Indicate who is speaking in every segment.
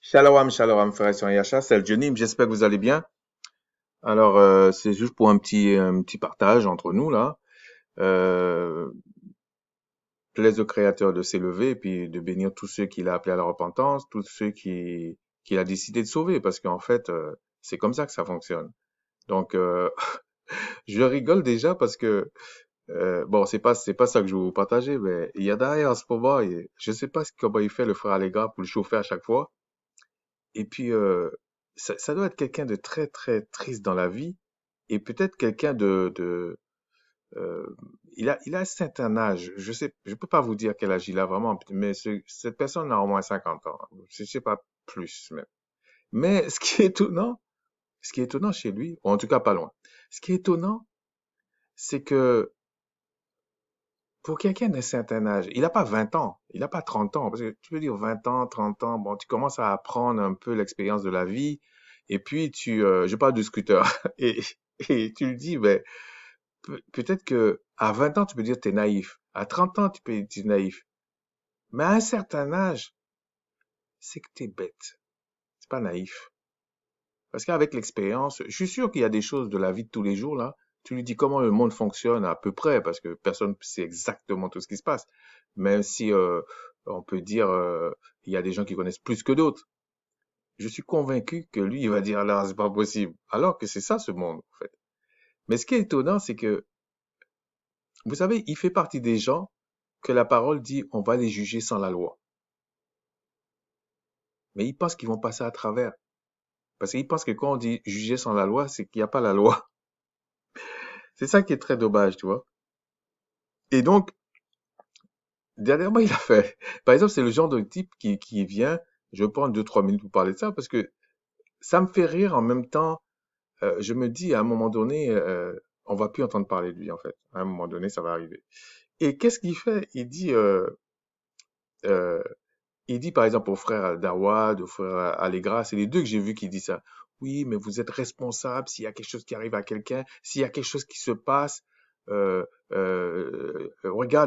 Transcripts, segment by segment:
Speaker 1: Shalom, shalom, frère et Yacha, c'est le Johnny, j'espère que vous allez bien. Alors, c'est juste pour un petit partage entre nous, là. Euh, Plaise au Créateur de s'élever et puis de bénir tous ceux qu'il a appelés à la repentance, tous ceux qu'il a décidé de sauver, parce qu'en fait, c'est comme ça que ça fonctionne. Donc, je rigole déjà parce que, bon, c'est pas ça que je vais vous partager, mais il y a derrière en ce moment, je sais pas comment il fait le frère Allegra pour le chauffer à chaque fois. Et puis, ça doit être quelqu'un de très, très triste dans la vie et peut-être quelqu'un euh, il a un certain âge. Je peux pas vous dire quel âge il a vraiment, mais cette personne a au moins 50 ans. Je sais pas plus même. Mais ce qui est étonnant chez lui, ou en tout cas pas loin, ce qui est étonnant, c'est que pour quelqu'un d'un certain âge, il n'a pas 20 ans, il n'a pas 30 ans, parce que tu veux dire 20 ans, 30 ans, bon, tu commences à apprendre un peu l'expérience de la vie, et puis je parle du scooter, et, et tu le dis, mais peut-être que à 20 ans, tu peux dire que tu es naïf, à 30 ans, tu peux être naïf, mais à un certain âge, c'est que tu es bête, c'est pas naïf. Parce qu'avec l'expérience, je suis sûr qu'il y a des choses de la vie de tous les jours, là. Tu lui dis comment le monde fonctionne à peu près, parce que personne ne sait exactement tout ce qui se passe. Même si on peut dire il y a des gens qui connaissent plus que d'autres. Je suis convaincu que lui, il va dire là, c'est pas possible. Alors que c'est ça ce monde, en fait. Mais ce qui est étonnant, c'est que, vous savez, il fait partie des gens que la parole dit on va les juger sans la loi. Mais ils pensent qu'ils vont passer à travers. Parce qu'ils pensent que quand on dit juger sans la loi, c'est qu'il n'y a pas la loi. C'est ça qui est très dommage, tu vois. Et donc, dernièrement, il a fait. Par exemple, c'est le genre de type qui vient. Je prends 2, 3 minutes pour parler de ça parce que ça me fait rire en même temps. Je me dis à un moment donné, on va plus entendre parler de lui en fait. À un moment donné, ça va arriver. Et qu'est-ce qu'il fait? Euh, il dit par exemple au frère Dawad, au frère Allegra, c'est les deux que j'ai vus qui disent ça. Oui, mais vous êtes responsable s'il y a quelque chose qui arrive à quelqu'un, s'il y a quelque chose qui se passe. Regarde,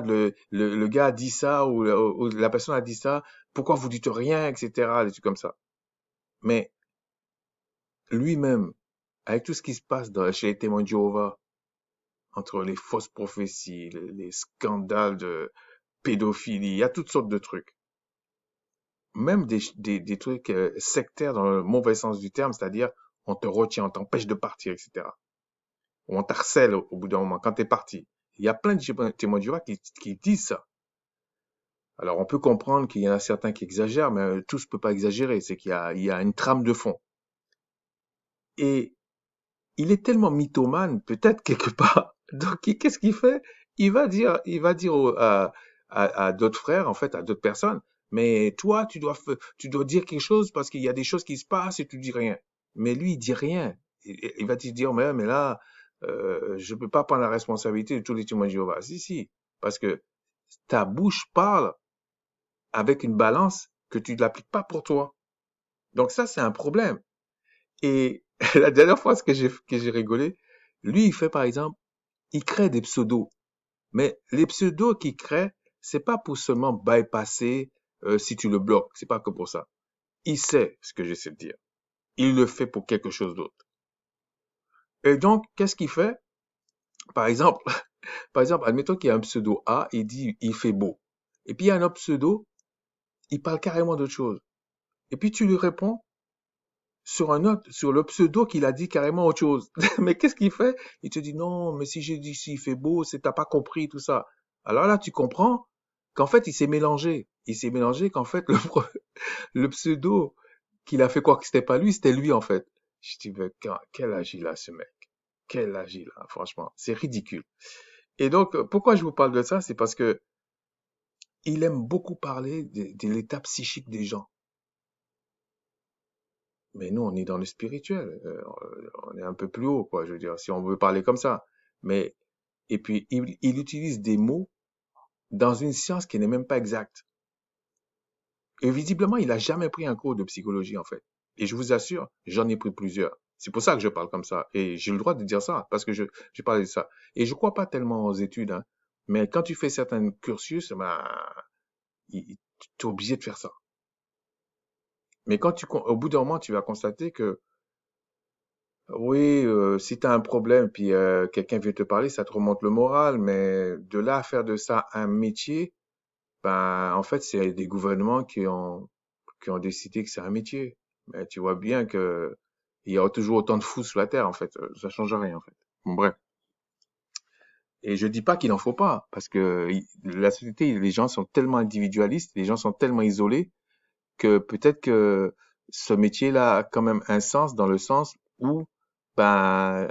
Speaker 1: le gars a dit ça ou la personne a dit ça, pourquoi vous dites rien, etc. Des trucs comme ça. Mais lui-même, avec tout ce qui se passe chez les témoins de Jéhovah, entre les fausses prophéties, les scandales de pédophilie, il y a toutes sortes de trucs. Même des trucs sectaires dans le mauvais sens du terme, c'est-à-dire on te retient, on t'empêche de partir, etc. Ou on t'harcèle au bout d'un moment quand t'es parti. Il y a plein de témoins de Jéhovah qui disent ça. Alors on peut comprendre qu'il y en a certains qui exagèrent, mais tous ne peuvent pas exagérer. C'est qu'il y a une trame de fond. Et il est tellement mythomane, peut-être quelque part. Donc qu'est-ce qu'il fait? Il va dire à d'autres frères, en fait, à d'autres personnes, mais toi, tu dois dire quelque chose parce qu'il y a des choses qui se passent et tu dis rien. Mais lui, il dit rien. Il va te dire, mais là, je peux pas prendre la responsabilité de tous les témoins de Jéhovah. Si, si, parce que ta bouche parle avec une balance que tu ne l'appliques pas pour toi. Donc ça, c'est un problème. Et la dernière fois que j'ai rigolé, lui, il fait par exemple, il crée des pseudos. Mais les pseudos qu'il crée, c'est pas pour seulement bypasser si tu le bloques. C'est pas que pour ça. Il sait ce que j'essaie de dire. Il le fait pour quelque chose d'autre. Et donc, qu'est-ce qu'il fait? Par exemple, admettons qu'il y a un pseudo A, il dit il fait beau. Et puis il y a un autre pseudo, il parle carrément d'autre chose. Et puis tu lui réponds, sur le pseudo qu'il a dit carrément autre chose. Mais qu'est-ce qu'il fait? Il te dit non, mais si j'ai dit s'il fait beau, c'est t'as pas compris tout ça. Alors là, tu comprends qu'en fait, il s'est mélangé. Il s'est mélangé qu'en fait, le pseudo qu'il a fait quoi que c'était pas lui, c'était lui en fait. Je dis, mais quel âge il a ce mec? Quel âge il a? Franchement, c'est ridicule. Et donc, pourquoi je vous parle de ça? C'est parce que il aime beaucoup parler de l'état psychique des gens. Mais nous, on est dans le spirituel. On est un peu plus haut, quoi, je veux dire, si on veut parler comme ça. Mais, et puis, il utilise des mots dans une science qui n'est même pas exacte. Et visiblement, il a jamais pris un cours de psychologie, en fait. Et je vous assure, j'en ai pris plusieurs. C'est pour ça que je parle comme ça. Et j'ai le droit de dire ça, parce que j'ai parlé de ça. Et je crois pas tellement aux études, hein. Mais quand tu fais certains cursus, ben, tu es obligé de faire ça. Mais au bout d'un moment, tu vas constater que, oui, si tu as un problème, puis quelqu'un vient te parler, ça te remonte le moral, mais de là à faire de ça un métier, ben, en fait, c'est des gouvernements qui ont décidé que c'est un métier. Mais tu vois bien que il y a toujours autant de fous sur la terre, en fait. Ça change rien, en fait. Bon, bref. Et je dis pas qu'il en faut pas, parce que la société, les gens sont tellement individualistes, les gens sont tellement isolés que peut-être que ce métier-là a quand même un sens dans le sens où, ben,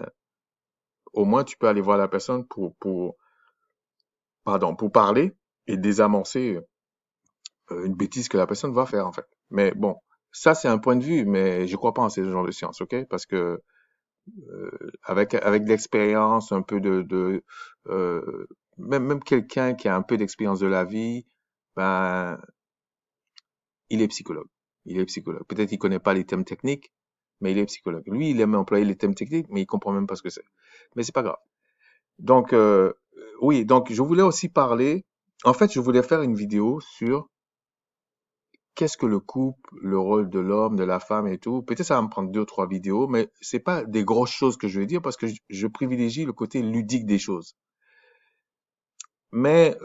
Speaker 1: au moins tu peux aller voir la personne pardon, pour parler et désamorcer une bêtise que la personne va faire, en fait. Mais bon, ça, c'est un point de vue, mais je crois pas en ce genre de science, ok? Parce que avec de l'expérience, un peu même quelqu'un qui a un peu d'expérience de la vie, ben, il est psychologue. Il est psychologue. Peut-être qu'il connaît pas les thèmes techniques, mais il est psychologue. Lui, il aime employer les thèmes techniques, mais il comprend même pas ce que c'est. Mais c'est pas grave. Donc, oui, donc je voulais aussi parler. En fait, je voulais faire une vidéo sur qu'est-ce que le couple, le rôle de l'homme, de la femme et tout. Peut-être ça va me prendre deux ou trois vidéos, mais c'est pas des grosses choses que je vais dire parce que je privilégie le côté ludique des choses. Mais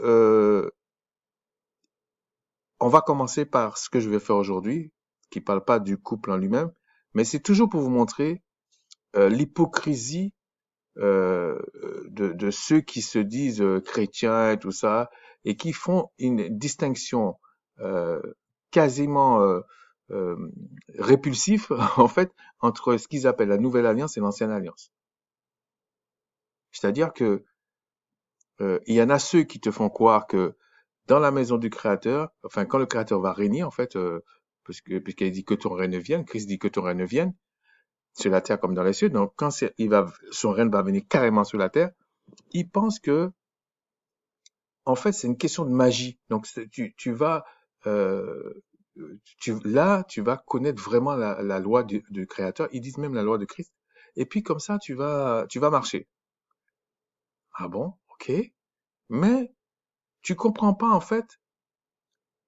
Speaker 1: on va commencer par ce que je vais faire aujourd'hui, qui parle pas du couple en lui-même, mais c'est toujours pour vous montrer l'hypocrisie de ceux qui se disent chrétiens et tout ça, et qui font une distinction euh, quasiment euh, répulsif, en fait, entre ce qu'ils appellent la Nouvelle Alliance et l'Ancienne Alliance. C'est-à-dire que il y en a ceux qui te font croire que dans la maison du Créateur, enfin, quand le Créateur va régner, en fait, puisqu'il dit que ton règne vienne, Christ dit que ton règne vienne, sur la terre comme dans les cieux, donc quand son règne va venir carrément sur la terre, ils pensent que en fait, c'est une question de magie. Donc, tu vas, euh, là, tu vas connaître vraiment la loi du Créateur. Ils disent même la loi de Christ. Et puis, comme ça, tu vas marcher. Ah bon? Ok. Mais, tu comprends pas, en fait,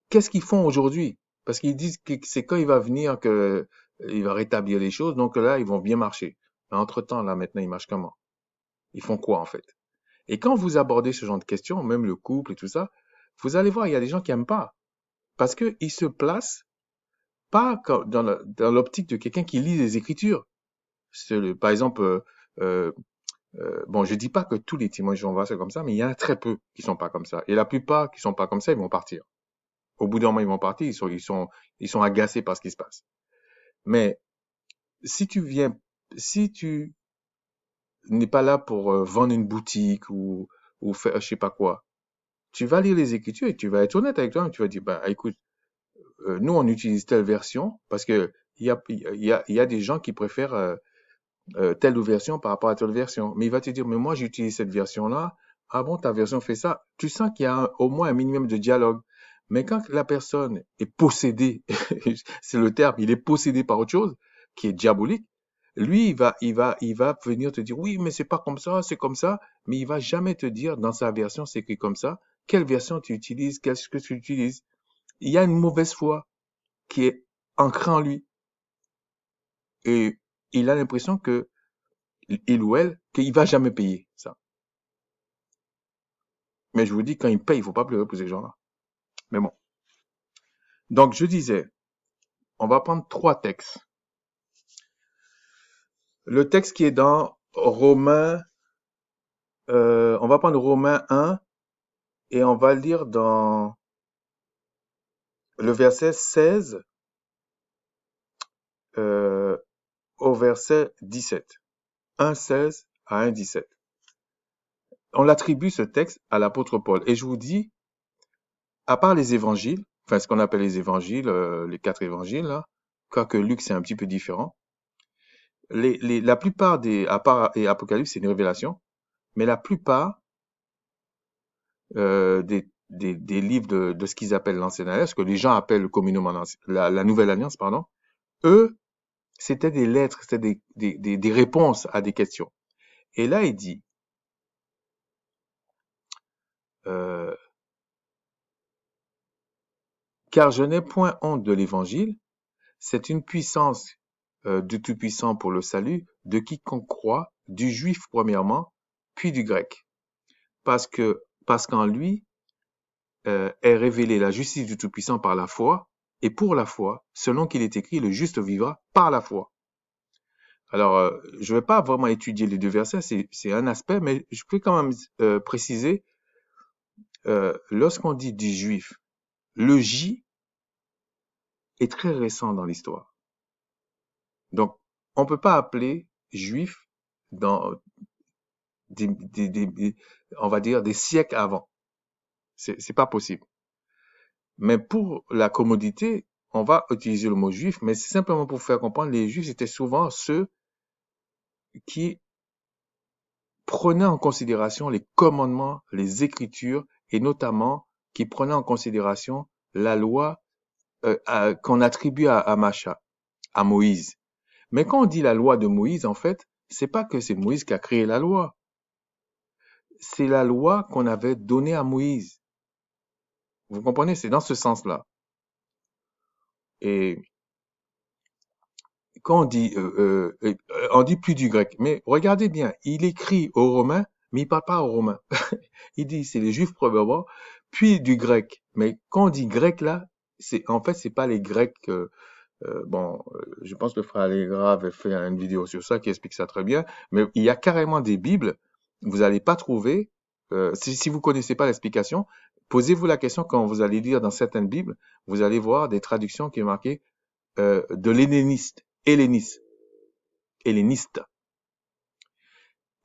Speaker 1: qu'est-ce qu'ils font aujourd'hui? Parce qu'ils disent que c'est quand il va venir que il va rétablir les choses. Donc là, ils vont bien marcher. Mais entre-temps, là, maintenant, ils marchent comment? Ils font quoi, en fait? Et quand vous abordez ce genre de questions, même le couple et tout ça, vous allez voir, il y a des gens qui aiment pas. Parce qu'il se place pas dans l'optique de quelqu'un qui lit les Écritures. Par exemple, euh, bon, je dis pas que tous les témoins de Jéhovah sont comme ça, mais il y en a très peu qui sont pas comme ça. Et la plupart qui sont pas comme ça, ils vont partir. Au bout d'un moment, ils vont partir, ils sont agacés par ce qui se passe. Mais si tu viens, si tu n'es pas là pour vendre une boutique ou faire je sais pas quoi, tu vas lire les Écritures et tu vas être honnête avec toi-même. Tu vas dire, bah, écoute, nous, on utilise telle version parce que il y a des gens qui préfèrent telle version par rapport à telle version. Mais il va te dire, mais moi, j'utilise cette version-là. Ah bon, ta version fait ça. Tu sens qu'il y a au moins un minimum de dialogue. Mais quand la personne est possédée, c'est le terme, il est possédé par autre chose qui est diabolique, lui, il va venir te dire, oui, mais c'est pas comme ça, c'est comme ça. Mais il va jamais te dire, dans sa version, c'est écrit comme ça. Quelle version tu utilises? Qu'est-ce que tu utilises? Il y a une mauvaise foi qui est ancrée en lui. Et il a l'impression que, il ou elle, qu'il va jamais payer ça. Mais je vous dis, quand il paye, il faut pas pleurer pour ces gens-là. Mais bon. Donc, je disais, on va prendre trois textes. Le texte qui est dans Romains, on va prendre Romains 1 et on va lire dans le verset 16 euh, au verset 17. 1,16 à 1,17. On attribue ce texte à l'apôtre Paul. Et je vous dis, à part les évangiles, enfin ce qu'on appelle les évangiles, les quatre évangiles, là, quoique Luc c'est un petit peu différent, la plupart à part et Apocalypse c'est une révélation, mais la plupart des livres de ce qu'ils appellent l'Ancienne Alliance, ce que les gens appellent communément la Nouvelle Alliance, pardon, eux, c'était des lettres, c'était des réponses à des questions. Et là, il dit, euh, car je n'ai point honte de l'évangile, c'est une puissance du Tout-Puissant pour le salut de quiconque croit, du juif premièrement, puis du grec. Parce qu'en lui est révélée la justice du Tout-Puissant par la foi, et pour la foi, selon qu'il est écrit, le juste vivra par la foi. Alors, je ne vais pas vraiment étudier les deux versets, c'est un aspect, mais je peux quand même préciser, lorsqu'on dit du juif, le J est très récent dans l'histoire. Donc, on ne peut pas appeler juif dans on va dire des siècles avant. C'est pas possible. Mais pour la commodité, on va utiliser le mot juif, mais c'est simplement pour faire comprendre, les juifs étaient souvent ceux qui prenaient en considération les commandements, les écritures, et notamment qui prenaient en considération la loi qu'on attribue à Macha, à Moïse. Mais quand on dit la loi de Moïse, en fait, c'est pas que c'est Moïse qui a créé la loi. C'est la loi qu'on avait donnée à Moïse. Vous comprenez? C'est dans ce sens-là. Et quand on dit plus du grec, mais regardez bien, il écrit aux Romains, mais il parle pas aux Romains. Il dit c'est les Juifs premièrement, puis du grec. Mais quand on dit grec là, en fait c'est pas les Grecs. Je pense que le frère Allegra avait fait une vidéo sur ça qui explique ça très bien. Mais il y a carrément des Bibles, vous n'allez pas trouver. Si vous connaissez pas l'explication, posez-vous la question quand vous allez lire dans certaines Bibles, vous allez voir des traductions qui est marquées de helléniste.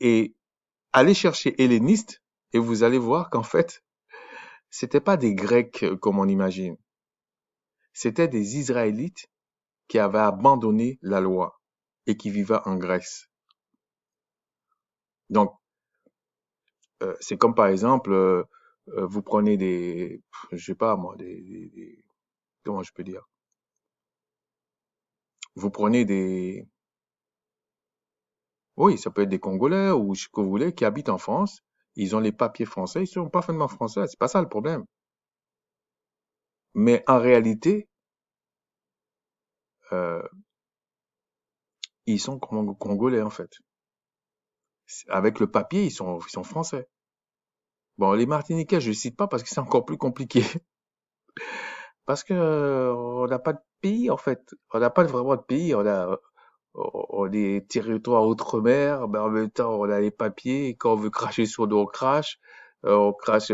Speaker 1: Et allez chercher helléniste et vous allez voir qu'en fait, c'était pas des Grecs comme on imagine. C'était des Israélites qui avaient abandonné la loi et qui vivaient en Grèce. Donc, c'est comme par exemple, vous prenez je sais pas moi, comment je peux dire? Vous prenez oui, ça peut être des Congolais ou ce que vous voulez, qui habitent en France. Ils ont les papiers français, ils sont parfaitement français. C'est pas ça le problème. Mais en réalité, euh, ils sont congolais en fait. Avec le papier, ils sont français. Bon, les Martiniquais, je ne cite pas parce que c'est encore plus compliqué. Parce que on n'a pas de pays en fait. On n'a pas vraiment de pays. On a des territoires outre-mer, mais en même temps, on a les papiers. Et quand on veut cracher sur nous, on crache. On crache.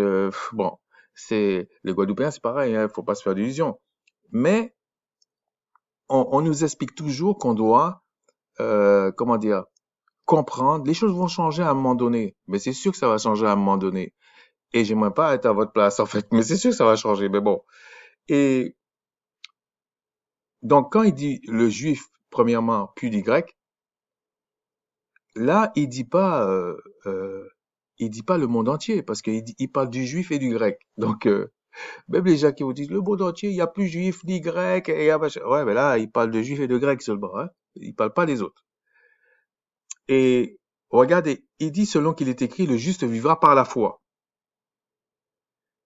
Speaker 1: Bon, c'est les Guadeloupéens, c'est pareil. Hein, faut pas se faire d'illusions. Mais on nous explique toujours qu'on doit, comment dire, comprendre. Les choses vont changer à un moment donné. Mais c'est sûr que ça va changer à un moment donné. Et j'aimerais pas être à votre place en fait. Mais c'est sûr que ça va changer. Mais bon. Et donc, quand il dit le juif, premièrement, puis du grec, là, il dit pas le monde entier, parce il parle du juif et du grec. Donc, même les gens qui vous disent le monde entier, il y a plus juif ni grec, et ouais, mais là, il parle de juif et de grec seulement, hein. Il parle pas des autres. Et regardez, il dit selon qu'il est écrit, le juste vivra par la foi.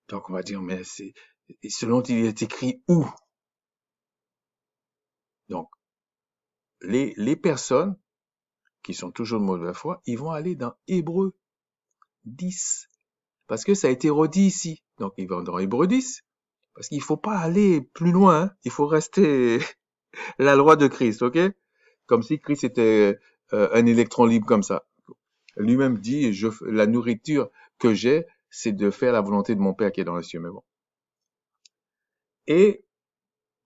Speaker 1: Donc, on va dire, mais c'est selon qu'il est écrit où? Donc, les personnes qui sont toujours de mauvaise foi, ils vont aller dans Hébreux 10. Parce que ça a été redit ici. Donc, ils vont dans Hébreux 10. Parce qu'il faut pas aller plus loin. Hein. Il faut rester la loi de Christ, ok? Comme si Christ était un électron libre comme ça. Lui-même dit, la nourriture que j'ai, c'est de faire la volonté de mon Père qui est dans les cieux. Mais bon. Et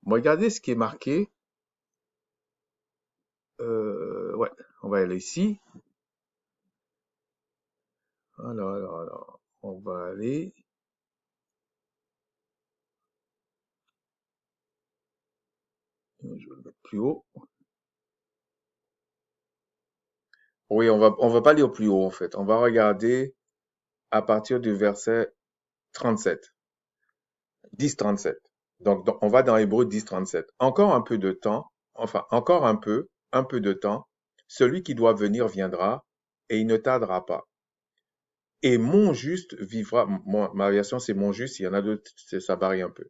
Speaker 1: regardez ce qui est marqué. Ouais, on va aller ici. Alors, on va aller. Je vais le mettre plus haut. Oui, on va pas lire plus haut en fait. On va regarder à partir du verset 37. 10-37. Donc, on va dans Hébreux 10-37. Encore un peu de temps, enfin, encore un peu de temps, celui qui doit venir viendra, et il ne tardera pas. Et mon juste vivra, ma version c'est mon juste, il y en a d'autres, ça varie un peu.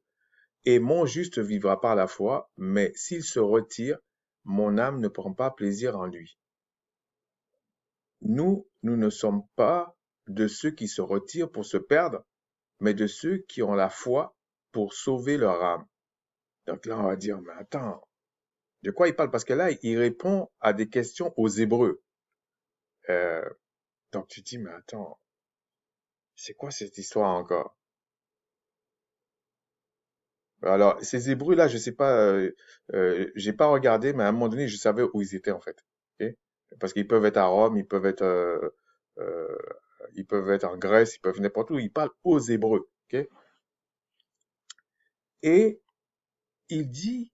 Speaker 1: Et mon juste vivra par la foi, mais s'il se retire, mon âme ne prend pas plaisir en lui. Nous ne sommes pas de ceux qui se retirent pour se perdre, mais de ceux qui ont la foi pour sauver leur âme. Donc là, on va dire, mais attends, de quoi il parle? Parce que là, il répond à des questions aux Hébreux. Euh, donc tu dis, mais attends, c'est quoi cette histoire encore? Alors, ces Hébreux-là, je sais pas, j'ai pas regardé, mais à un moment donné, je savais où ils étaient en fait. Ok. Parce qu'ils peuvent être à Rome, euh, ils peuvent être en Grèce, ils peuvent n'importe où. Ils parlent aux Hébreux. Ok. Et il dit,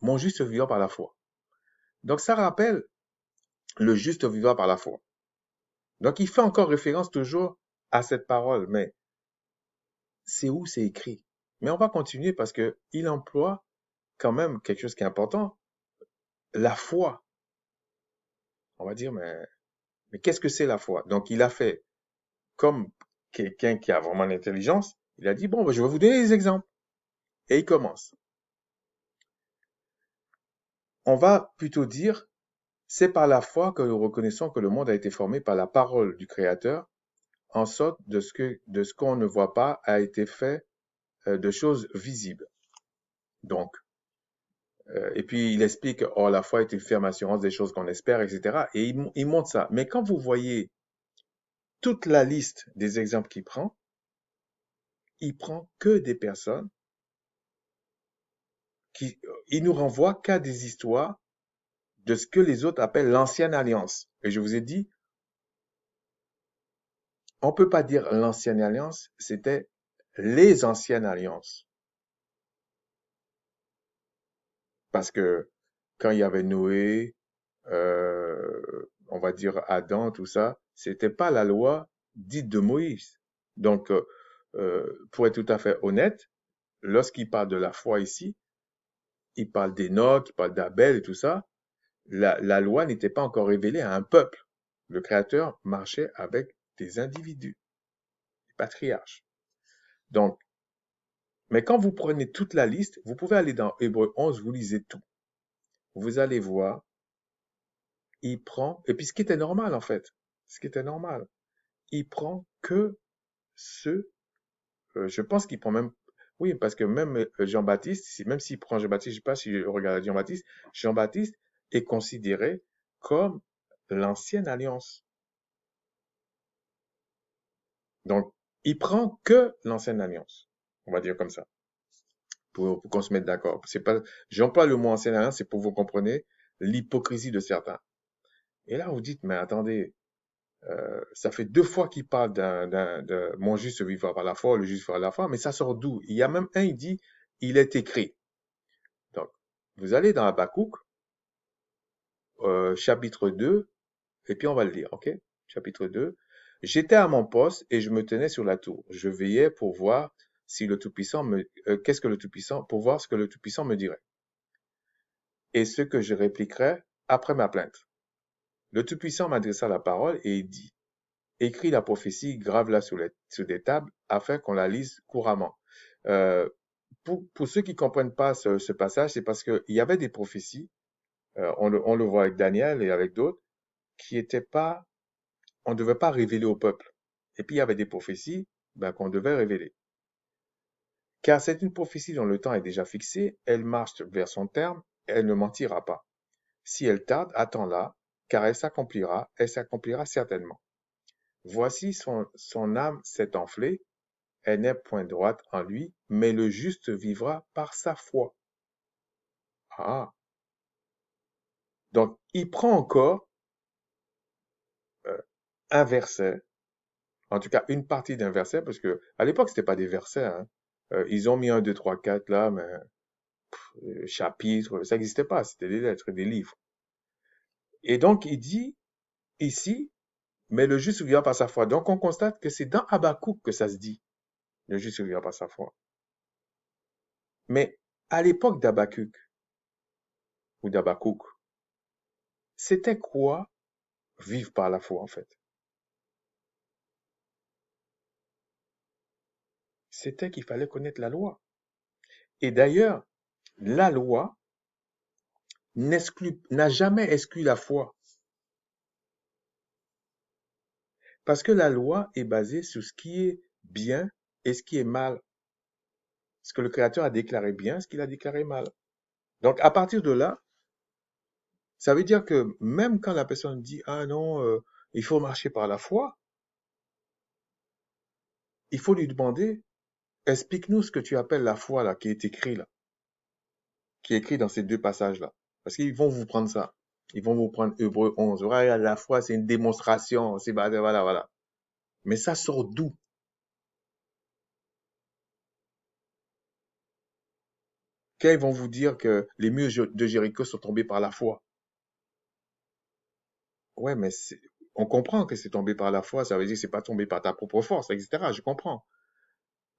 Speaker 1: mon juste vivant par la foi. Donc ça rappelle le juste vivant par la foi. Donc il fait encore référence toujours à cette parole, mais c'est où c'est écrit. Mais on va continuer parce que il emploie quand même quelque chose qui est important, la foi. On va dire, mais qu'est-ce que c'est la foi? Donc, il a fait comme quelqu'un qui a vraiment l'intelligence. Il a dit, bon, ben, je vais vous donner des exemples. Et il commence. On va plutôt dire, c'est par la foi que nous reconnaissons que le monde a été formé par la parole du Créateur, en sorte de ce qu'on ne voit pas a été fait de choses visibles. Donc, et puis il explique, oh, la foi est une ferme assurance des choses qu'on espère, etc. Et il montre ça. Mais quand vous voyez toute la liste des exemples qu'il prend, il prend que des personnes il nous renvoie qu'à des histoires de ce que les autres appellent l'ancienne alliance. Et je vous ai dit, on peut pas dire l'ancienne alliance, c'était les anciennes alliances. Parce que quand il y avait Noé, on va dire Adam, tout ça, c'était pas la loi dite de Moïse. Donc, pour être tout à fait honnête, lorsqu'il parle de la foi ici, il parle d'Enoch, il parle d'Abel et tout ça, la loi n'était pas encore révélée à un peuple. Le Créateur marchait avec des individus, des patriarches. Donc, mais quand vous prenez toute la liste, vous pouvez aller dans Hébreu 11, vous lisez tout. Vous allez voir, il prend, et puis ce qui était normal en fait, ce qui était normal, il prend que ceux, je pense qu'il prend même, oui, parce que même Jean-Baptiste, même s'il prend Jean-Baptiste, je ne sais pas si je regarde Jean-Baptiste, Jean-Baptiste est considéré comme l'ancienne alliance. Donc, il prend que l'ancienne alliance. On va dire comme ça. Pour qu'on se mette d'accord. C'est pas, j'emploie le mot ancienne alliance, c'est pour vous compreniez l'hypocrisie de certains. Et là, vous dites, mais attendez, ça fait 2 fois qu'il parle de mon juste vivra par la foi, le juste vivra par la foi, mais ça sort d'où? Il y a même un, il dit, il est écrit. Donc, vous allez dans Habakkuk, chapitre 2, et puis on va le lire, ok? Chapitre 2. J'étais à mon poste et je me tenais sur la tour. Je veillais pour voir si le Tout-Puissant qu'est-ce que le Tout-Puissant, pour voir ce que le Tout-Puissant me dirait. Et ce que je répliquerais après ma plainte. Le Tout-Puissant m'adressa la parole et il dit, écris la prophétie, grave-la sur des tables afin qu'on la lise couramment. Euh, pour ceux qui comprennent pas ce passage, c'est parce qu'il y avait des prophéties, on le voit avec Daniel et avec d'autres, qui étaient pas, on ne devait pas révéler au peuple. Et puis il y avait des prophéties qu'on devait révéler. Car c'est une prophétie dont le temps est déjà fixé, elle marche vers son terme, elle ne mentira pas. Si elle tarde, attends-la, car elle s'accomplira certainement. Voici son âme s'est enflée, elle n'est point droite en lui, mais le juste vivra par sa foi. Ah, donc il prend encore euh, un verset, en tout cas une partie d'un verset, parce que à l'époque c'était pas des versets, hein. Ils ont mis 1, 2, 3, 4 là, mais chapitre, ça n'existait pas, c'était des lettres, des livres. Et donc il dit ici, mais le juste vivra par sa foi. Donc on constate que c'est dans Habakkuk que ça se dit, le juste vivra par sa foi. Mais à l'époque d'Habakkuk ou d'Habakkuk, c'était quoi vivre par la foi en fait? C'était qu'il fallait connaître la loi. Et d'ailleurs, la loi n'a jamais exclu la foi. Parce que la loi est basée sur ce qui est bien et ce qui est mal. Ce que le Créateur a déclaré bien, ce qu'il a déclaré mal. Donc, à partir de là, ça veut dire que même quand la personne dit, ah non, il faut marcher par la foi, il faut lui demander, explique-nous ce que tu appelles la foi, là, qui est écrit, là, qui est écrit dans ces deux passages-là. Parce qu'ils vont vous prendre ça. Ils vont vous prendre Hébreu 11. Ouais, la foi, c'est une démonstration. C'est voilà, voilà. Mais ça sort d'où? Quand ils vont vous dire que les murs de Jéricho sont tombés par la foi. Ouais, mais on comprend que c'est tombé par la foi, ça veut dire que c'est pas tombé par ta propre force, etc. Je comprends.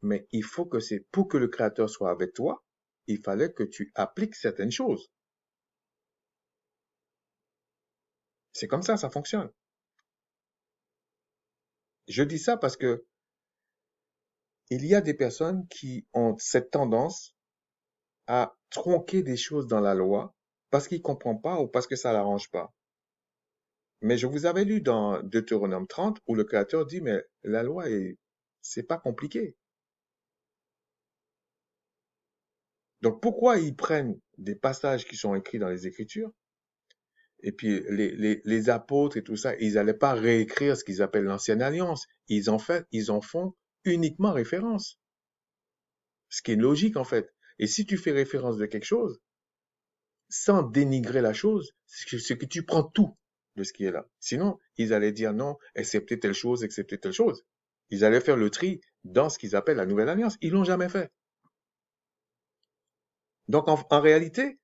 Speaker 1: Mais il faut que pour que le Créateur soit avec toi, il fallait que tu appliques certaines choses. C'est comme ça fonctionne. Je dis ça parce que il y a des personnes qui ont cette tendance à tronquer des choses dans la loi parce qu'ils ne comprennent pas ou parce que ça ne l'arrange pas. Mais je vous avais lu dans Deutéronome 30 où le Créateur dit, mais la loi c'est pas compliqué. Donc pourquoi ils prennent des passages qui sont écrits dans les Écritures et puis les apôtres et tout ça, ils n'allaient pas réécrire ce qu'ils appellent l'ancienne alliance. Ils en font uniquement référence. Ce qui est logique en fait. Et si tu fais référence de quelque chose, sans dénigrer la chose, c'est que tu prends tout de ce qui est là. Sinon, ils allaient dire non, excepté telle chose, excepté telle chose. Ils allaient faire le tri dans ce qu'ils appellent la nouvelle alliance. Ils l'ont jamais fait. Donc, en réalité,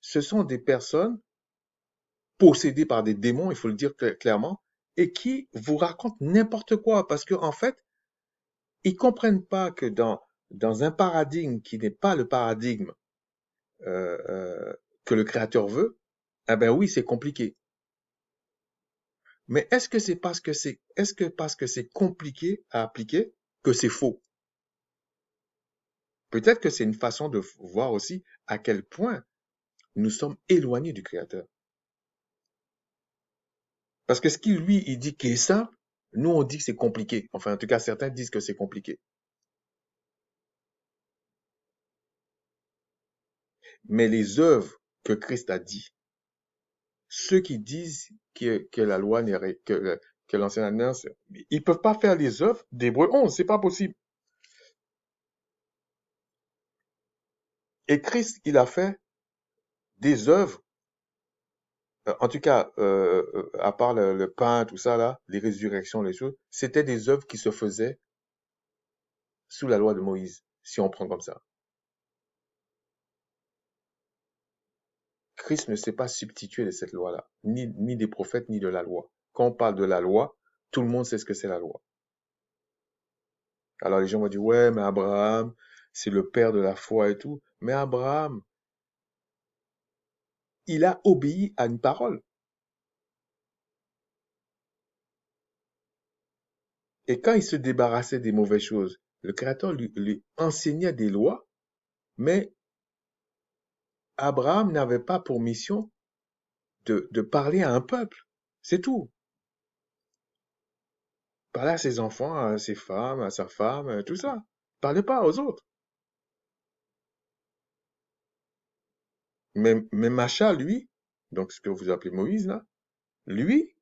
Speaker 1: ce sont des personnes possédées par des démons, il faut le dire clairement, et qui vous racontent n'importe quoi parce qu'en fait, ils comprennent pas que dans un paradigme qui n'est pas le paradigme euh, euh, que le Créateur veut, eh ben oui, c'est compliqué. Mais est-ce que parce que c'est compliqué à appliquer que c'est faux? Peut-être que c'est une façon de voir aussi à quel point nous sommes éloignés du Créateur. Parce que ce qu'il lui, il dit qu'il est simple, nous on dit que c'est compliqué. Enfin, en tout cas, certains disent que c'est compliqué. Mais les œuvres que Christ a dit, ceux qui disent que la loi n'est que l'ancienne alliance, ils peuvent pas faire les œuvres d'Hébreu 11, c'est pas possible. Et Christ, il a fait des œuvres, en tout cas, à part le pain, tout ça là, les résurrections, les choses, c'était des œuvres qui se faisaient sous la loi de Moïse, si on prend comme ça. Christ ne s'est pas substitué de cette loi-là, ni des prophètes, ni de la loi. Quand on parle de la loi, tout le monde sait ce que c'est la loi. Alors les gens vont dire, ouais, mais Abraham, c'est le père de la foi et tout. Mais Abraham, il a obéi à une parole. Et quand il se débarrassait des mauvaises choses, le Créateur lui enseignait des lois, mais Abraham n'avait pas pour mission de parler à un peuple. C'est tout. Parler à ses enfants, à ses femmes, à sa femme, tout ça. Parlez pas aux autres. Mais Macha, lui, donc ce que vous appelez Moïse, là, lui,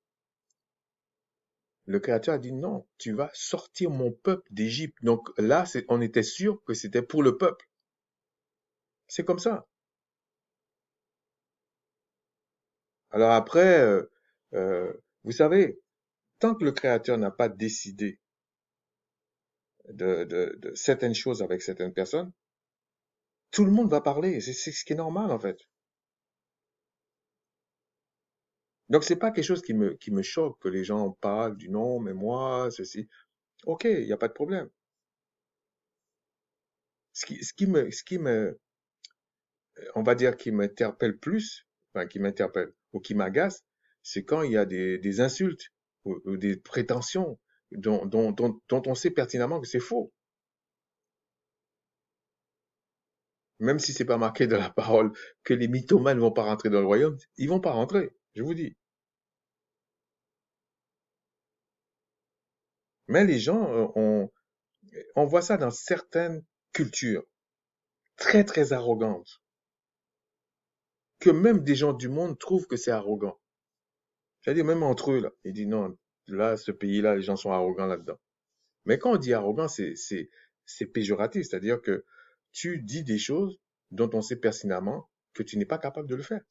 Speaker 1: le Créateur a dit non, tu vas sortir mon peuple d'Égypte. Donc là, on était sûr que c'était pour le peuple. C'est comme ça. Alors après, euh, vous savez, tant que le Créateur n'a pas décidé de certaines choses avec certaines personnes, tout le monde va parler. C'est ce qui est normal, en fait. Donc, c'est pas quelque chose qui me choque que les gens parlent du non, mais moi, ceci. Ok, il n'y a pas de problème. Ce qui me, on va dire, qui m'interpelle plus, enfin, qui m'interpelle ou qui m'agace, c'est quand il y a des insultes ou des prétentions dont on sait pertinemment que c'est faux. Même si c'est pas marqué dans la parole que les mythomanes vont pas rentrer dans le royaume, ils vont pas rentrer, je vous dis. Mais les gens, on voit ça dans certaines cultures très très arrogantes, que même des gens du monde trouvent que c'est arrogant. C'est-à-dire même entre eux, là. Ils disent non, là, ce pays-là, les gens sont arrogants là-dedans. Mais quand on dit arrogant, c'est péjoratif. C'est-à-dire que tu dis des choses dont on sait pertinemment que tu n'es pas capable de le faire.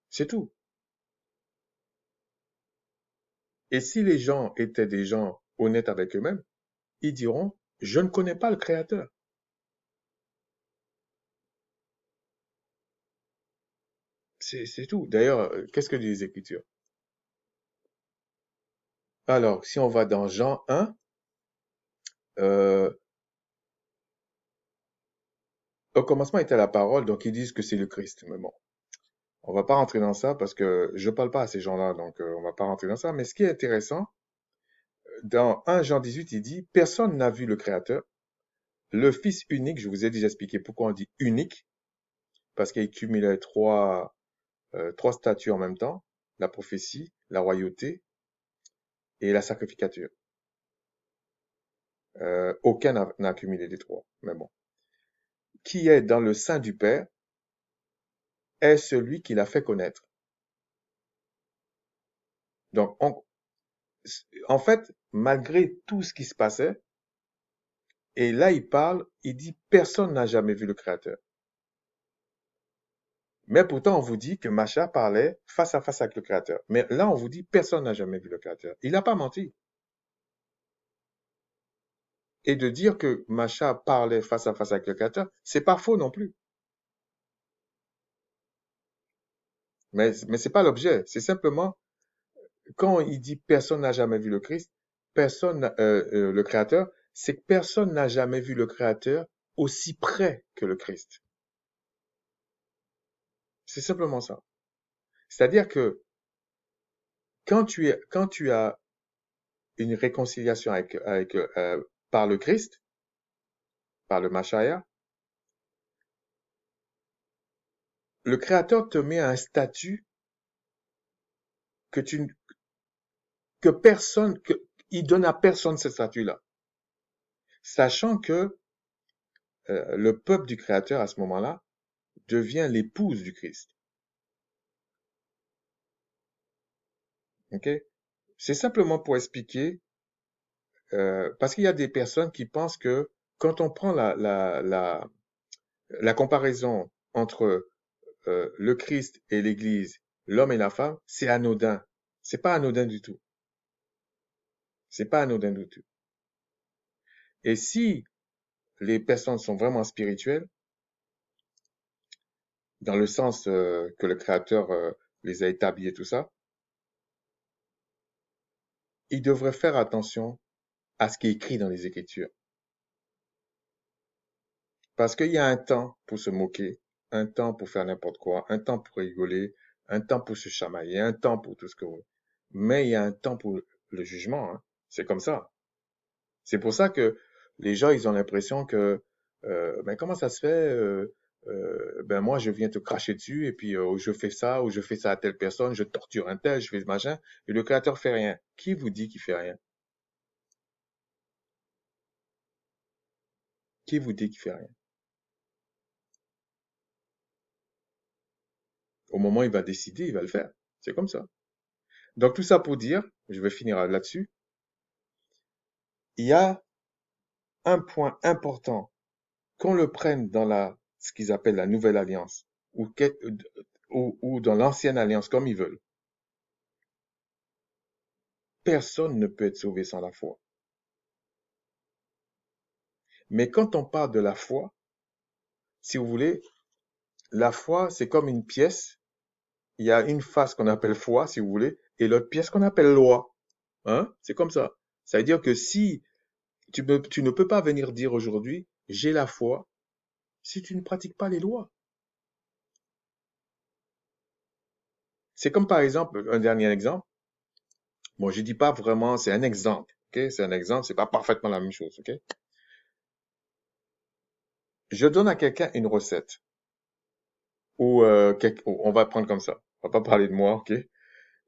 Speaker 1: C'est tout. Et si les gens étaient des gens honnêtes avec eux-mêmes, ils diront, je ne connais pas le Créateur. C'est tout. D'ailleurs, qu'est-ce que disent les Écritures? Alors, si on va dans Jean 1, euh, au commencement était la parole, donc ils disent que c'est le Christ. Mais bon, on va pas rentrer dans ça parce que je parle pas à ces gens-là, donc on va pas rentrer dans ça. Mais ce qui est intéressant, dans 1 Jean 18, il dit, personne n'a vu le Créateur. Le Fils unique, je vous ai déjà expliqué pourquoi on dit unique, parce qu'il cumulait trois statuts en même temps, la prophétie, la royauté et la sacrificature. Aucun n'a cumulé les trois, mais bon. Qui est dans le sein du Père est celui qui l'a fait connaître. Donc, en fait, malgré tout ce qui se passait, et là il parle, il dit personne n'a jamais vu le Créateur. Mais pourtant, on vous dit que Macha parlait face à face avec le Créateur. Mais là, on vous dit personne n'a jamais vu le Créateur. Il n'a pas menti. Et de dire que Macha parlait face à face avec le Créateur, c'est pas faux non plus. Mais c'est pas l'objet. C'est simplement, quand il dit personne n'a jamais vu le Christ, le Créateur, c'est que personne n'a jamais vu le Créateur aussi près que le Christ. C'est simplement ça. C'est-à-dire que quand tu as une réconciliation par le Christ, par le Machaya, le Créateur te met à un statut que tu, que personne, que, il donne à personne ce statut-là. Sachant que le peuple du Créateur, à ce moment-là, devient l'épouse du Christ. Ok? C'est simplement pour expliquer, parce qu'il y a des personnes qui pensent que quand on prend la comparaison entre le Christ et l'Église, l'homme et la femme, c'est anodin. C'est pas anodin du tout. C'est pas anodin du tout. Et si les personnes sont vraiment spirituelles, dans le sens que le Créateur les a établis et tout ça, ils devraient faire attention à ce qui est écrit dans les Écritures. Parce qu'il y a un temps pour se moquer, un temps pour faire n'importe quoi, un temps pour rigoler, un temps pour se chamailler, un temps pour tout ce que vous... Mais il y a un temps pour le jugement, hein. C'est comme ça. C'est pour ça que les gens, ils ont l'impression que, ben comment ça se fait, ben moi je viens te cracher dessus et puis je fais ça ou je fais ça à telle personne, je torture un tel, je fais ce machin, et le créateur fait rien. Qui vous dit qu'il fait rien? Qui vous dit qu'il fait rien? Au moment où il va décider, il va le faire. C'est comme ça. Donc tout ça pour dire, je vais finir là-dessus, il y a un point important, qu'on le prenne dans ce qu'ils appellent la nouvelle alliance ou dans l'ancienne alliance, comme ils veulent. Personne ne peut être sauvé sans la foi. Mais quand on parle de la foi, si vous voulez, la foi, c'est comme une pièce. Il y a une face qu'on appelle foi, si vous voulez, et l'autre pièce qu'on appelle loi. Hein? C'est comme ça. Ça veut dire que si tu ne peux pas venir dire aujourd'hui, j'ai la foi, si tu ne pratiques pas les lois. C'est comme par exemple, un dernier exemple. Bon, je dis pas vraiment, c'est un exemple. Ok? C'est un exemple, c'est pas parfaitement la même chose. Ok? Je donne à quelqu'un une recette, ou on va prendre comme ça. On va pas parler de moi, ok?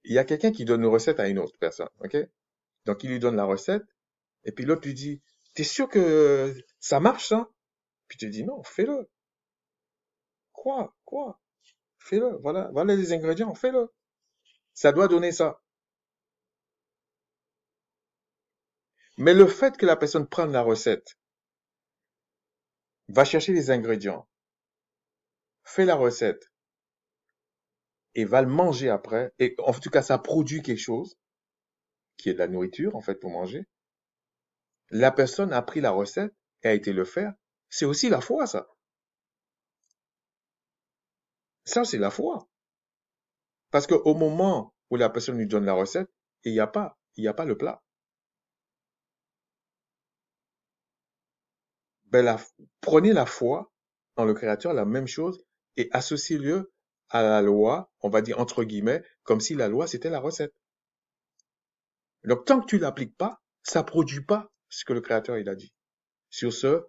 Speaker 1: Il y a quelqu'un qui donne une recette à une autre personne, ok? Donc il lui donne la recette, et puis l'autre lui dit, t'es sûr que ça marche, ça? Puis tu dis, non, fais-le. Quoi? Quoi? Fais-le. Voilà, voilà les ingrédients, fais-le. Ça doit donner ça. Mais le fait que la personne prenne la recette, va chercher les ingrédients, fait la recette, et va le manger après, et en tout cas ça produit quelque chose, qui est de la nourriture en fait pour manger, la personne a pris la recette et a été le faire, c'est aussi la foi ça. Ça c'est la foi. Parce qu'au moment où la personne lui donne la recette, il y a pas le plat. Ben, prenez la foi en le Créateur, la même chose, et associez-le à la loi, on va dire entre guillemets, comme si la loi c'était la recette. Donc tant que tu l'appliques pas, ça produit pas ce que le Créateur il a dit. Sur ce,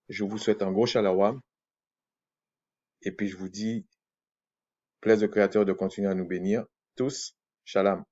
Speaker 1: je vous souhaite un gros shalom, et puis je vous dis, plaise au Créateur de continuer à nous bénir tous. Shalom.